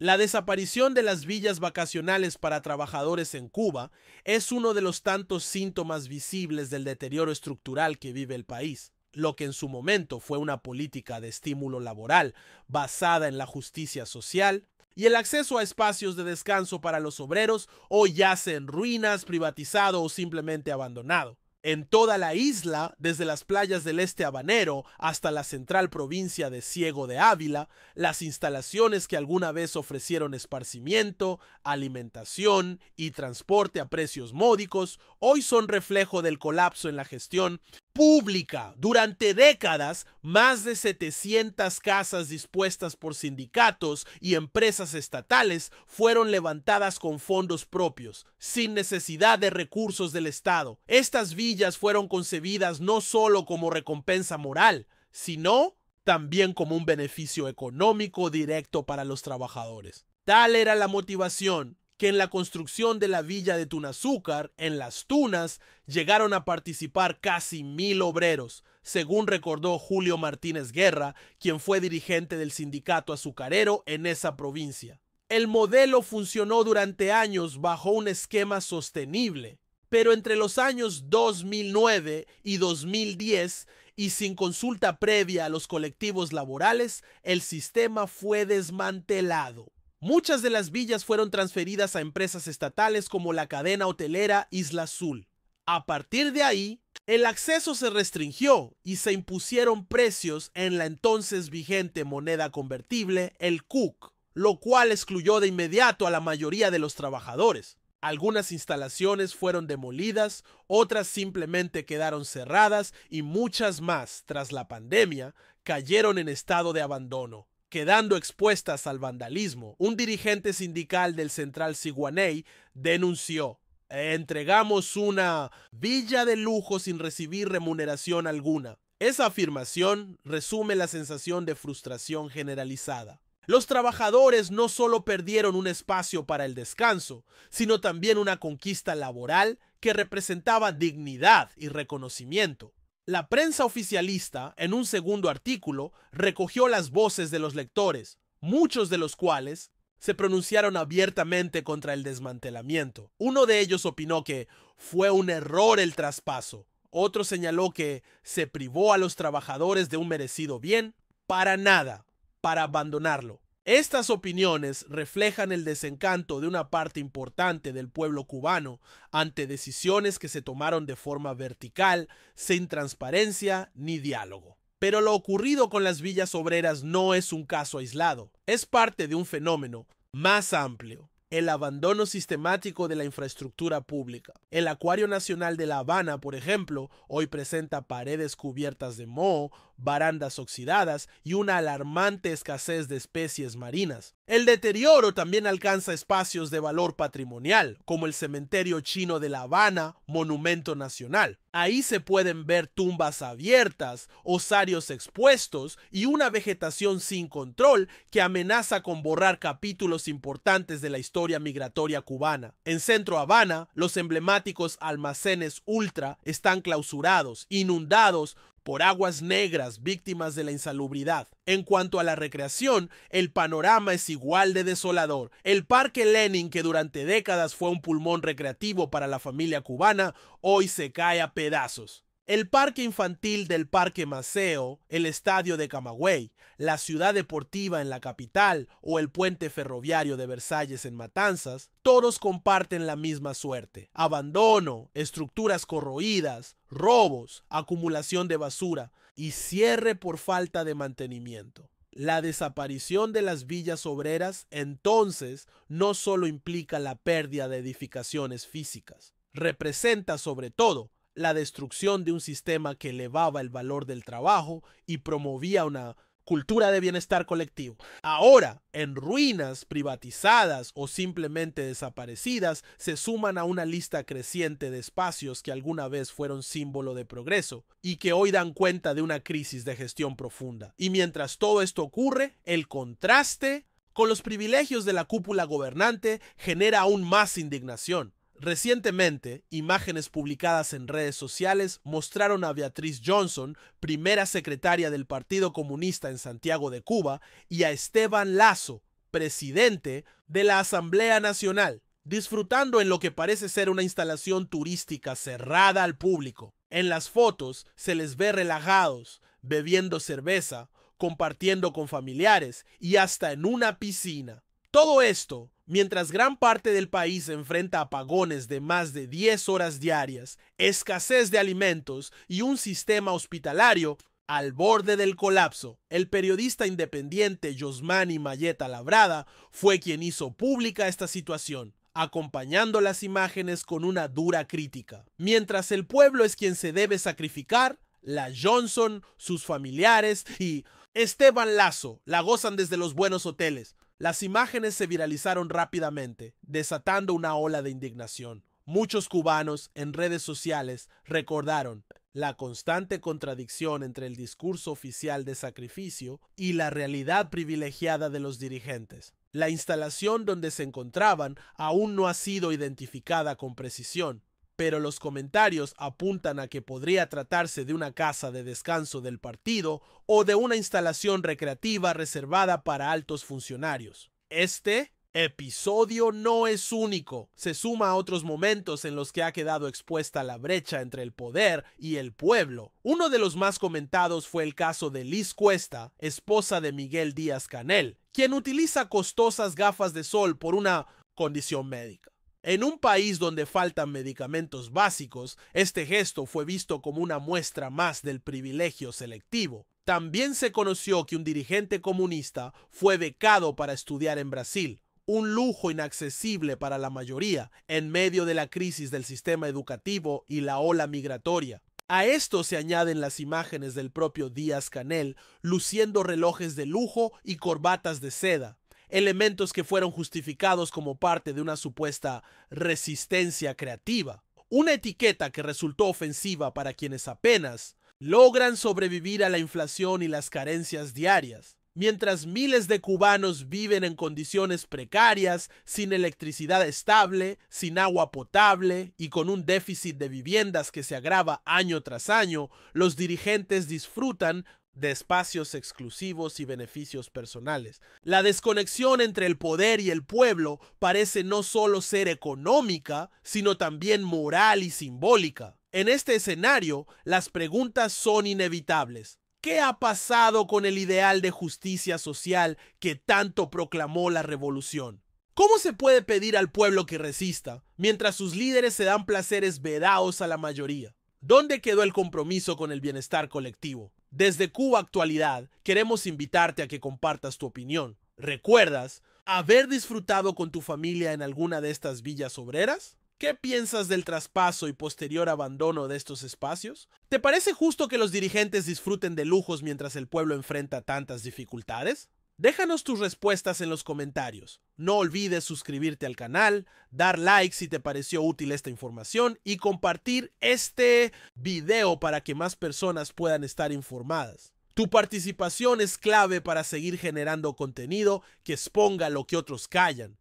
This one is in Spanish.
La desaparición de las villas vacacionales para trabajadores en Cuba es uno de los tantos síntomas visibles del deterioro estructural que vive el país. Lo que en su momento fue una política de estímulo laboral basada en la justicia social y el acceso a espacios de descanso para los obreros, hoy yace en ruinas, privatizado o simplemente abandonado. En toda la isla, desde las playas del este habanero hasta la central provincia de Ciego de Ávila, las instalaciones que alguna vez ofrecieron esparcimiento, alimentación y transporte a precios módicos, hoy son reflejo del colapso en la gestión pública. Durante décadas, más de 700 casas dispuestas por sindicatos y empresas estatales fueron levantadas con fondos propios, sin necesidad de recursos del Estado. Estas villas fueron concebidas no solo como recompensa moral, sino también como un beneficio económico directo para los trabajadores. Tal era la motivación que en la construcción de la villa de Tunazúcar, en Las Tunas, llegaron a participar casi 1000 obreros, según recordó Julio Martínez Guerra, quien fue dirigente del sindicato azucarero en esa provincia. El modelo funcionó durante años bajo un esquema sostenible, pero entre los años 2009 y 2010, y sin consulta previa a los colectivos laborales, el sistema fue desmantelado. Muchas de las villas fueron transferidas a empresas estatales como la cadena hotelera Isla Azul. A partir de ahí, el acceso se restringió y se impusieron precios en la entonces vigente moneda convertible, el CUC, lo cual excluyó de inmediato a la mayoría de los trabajadores. Algunas instalaciones fueron demolidas, otras simplemente quedaron cerradas y muchas más, tras la pandemia, cayeron en estado de abandono, quedando expuestas al vandalismo. Un dirigente sindical del Central Siguaney denunció: entregamos una villa de lujo sin recibir remuneración alguna. Esa afirmación resume la sensación de frustración generalizada. Los trabajadores no solo perdieron un espacio para el descanso, sino también una conquista laboral que representaba dignidad y reconocimiento. La prensa oficialista, en un segundo artículo, recogió las voces de los lectores, muchos de los cuales se pronunciaron abiertamente contra el desmantelamiento. Uno de ellos opinó que fue un error el traspaso. Otro señaló que se privó a los trabajadores de un merecido bien para nada, para abandonarlo. Estas opiniones reflejan el desencanto de una parte importante del pueblo cubano ante decisiones que se tomaron de forma vertical, sin transparencia ni diálogo. Pero lo ocurrido con las villas obreras no es un caso aislado, es parte de un fenómeno más amplio: el abandono sistemático de la infraestructura pública. El Acuario Nacional de La Habana, por ejemplo, hoy presenta paredes cubiertas de moho, barandas oxidadas y una alarmante escasez de especies marinas. El deterioro también alcanza espacios de valor patrimonial, como el cementerio chino de La Habana, monumento nacional. Ahí se pueden ver tumbas abiertas, osarios expuestos y una vegetación sin control que amenaza con borrar capítulos importantes de la historia migratoria cubana. En Centro Habana, los emblemáticos almacenes Ultra están clausurados, inundados por aguas negras víctimas de la insalubridad. En cuanto a la recreación, el panorama es igual de desolador. El Parque Lenin, que durante décadas fue un pulmón recreativo para la familia cubana, hoy se cae a pedazos. El parque infantil del Parque Maceo, el estadio de Camagüey, la ciudad deportiva en la capital o el puente ferroviario de Versalles en Matanzas, todos comparten la misma suerte: abandono, estructuras corroídas, robos, acumulación de basura y cierre por falta de mantenimiento. La desaparición de las villas obreras, entonces, no solo implica la pérdida de edificaciones físicas, representa sobre todo la destrucción de un sistema que elevaba el valor del trabajo y promovía una cultura de bienestar colectivo. Ahora, en ruinas, privatizadas o simplemente desaparecidas, se suman a una lista creciente de espacios que alguna vez fueron símbolo de progreso y que hoy dan cuenta de una crisis de gestión profunda. Y mientras todo esto ocurre, el contraste con los privilegios de la cúpula gobernante genera aún más indignación. Recientemente, imágenes publicadas en redes sociales mostraron a Beatriz Johnson, primera secretaria del Partido Comunista en Santiago de Cuba, y a Esteban Lazo, presidente de la Asamblea Nacional, disfrutando en lo que parece ser una instalación turística cerrada al público. En las fotos se les ve relajados, bebiendo cerveza, compartiendo con familiares y hasta en una piscina. Todo esto mientras gran parte del país enfrenta apagones de más de 10 horas diarias, escasez de alimentos y un sistema hospitalario al borde del colapso. El periodista independiente Yosmani Mayeta Labrada fue quien hizo pública esta situación, acompañando las imágenes con una dura crítica. Mientras el pueblo es quien se debe sacrificar, la Johnson, sus familiares y Esteban Lazo la gozan desde los buenos hoteles. Las imágenes se viralizaron rápidamente, desatando una ola de indignación. Muchos cubanos en redes sociales recordaron la constante contradicción entre el discurso oficial de sacrificio y la realidad privilegiada de los dirigentes. La instalación donde se encontraban aún no ha sido identificada con precisión, pero los comentarios apuntan a que podría tratarse de una casa de descanso del partido o de una instalación recreativa reservada para altos funcionarios. Este episodio no es único, se suma a otros momentos en los que ha quedado expuesta la brecha entre el poder y el pueblo. Uno de los más comentados fue el caso de Liz Cuesta, esposa de Miguel Díaz-Canel, quien utiliza costosas gafas de sol por una condición médica. En un país donde faltan medicamentos básicos, este gesto fue visto como una muestra más del privilegio selectivo. También se conoció que un dirigente comunista fue becado para estudiar en Brasil, un lujo inaccesible para la mayoría en medio de la crisis del sistema educativo y la ola migratoria. A esto se añaden las imágenes del propio Díaz-Canel luciendo relojes de lujo y corbatas de seda, elementos que fueron justificados como parte de una supuesta resistencia creativa, una etiqueta que resultó ofensiva para quienes apenas logran sobrevivir a la inflación y las carencias diarias. Mientras miles de cubanos viven en condiciones precarias, sin electricidad estable, sin agua potable y con un déficit de viviendas que se agrava año tras año, los dirigentes disfrutan de espacios exclusivos y beneficios personales. La desconexión entre el poder y el pueblo parece no solo ser económica, sino también moral y simbólica. En este escenario, las preguntas son inevitables. ¿Qué ha pasado con el ideal de justicia social que tanto proclamó la revolución? ¿Cómo se puede pedir al pueblo que resista, mientras sus líderes se dan placeres vedados a la mayoría? ¿Dónde quedó el compromiso con el bienestar colectivo? Desde Cuba Actualidad, queremos invitarte a que compartas tu opinión. ¿Recuerdas haber disfrutado con tu familia en alguna de estas villas obreras? ¿Qué piensas del traspaso y posterior abandono de estos espacios? ¿Te parece justo que los dirigentes disfruten de lujos mientras el pueblo enfrenta tantas dificultades? Déjanos tus respuestas en los comentarios. No olvides suscribirte al canal, dar like si te pareció útil esta información y compartir este video para que más personas puedan estar informadas. Tu participación es clave para seguir generando contenido que exponga lo que otros callan.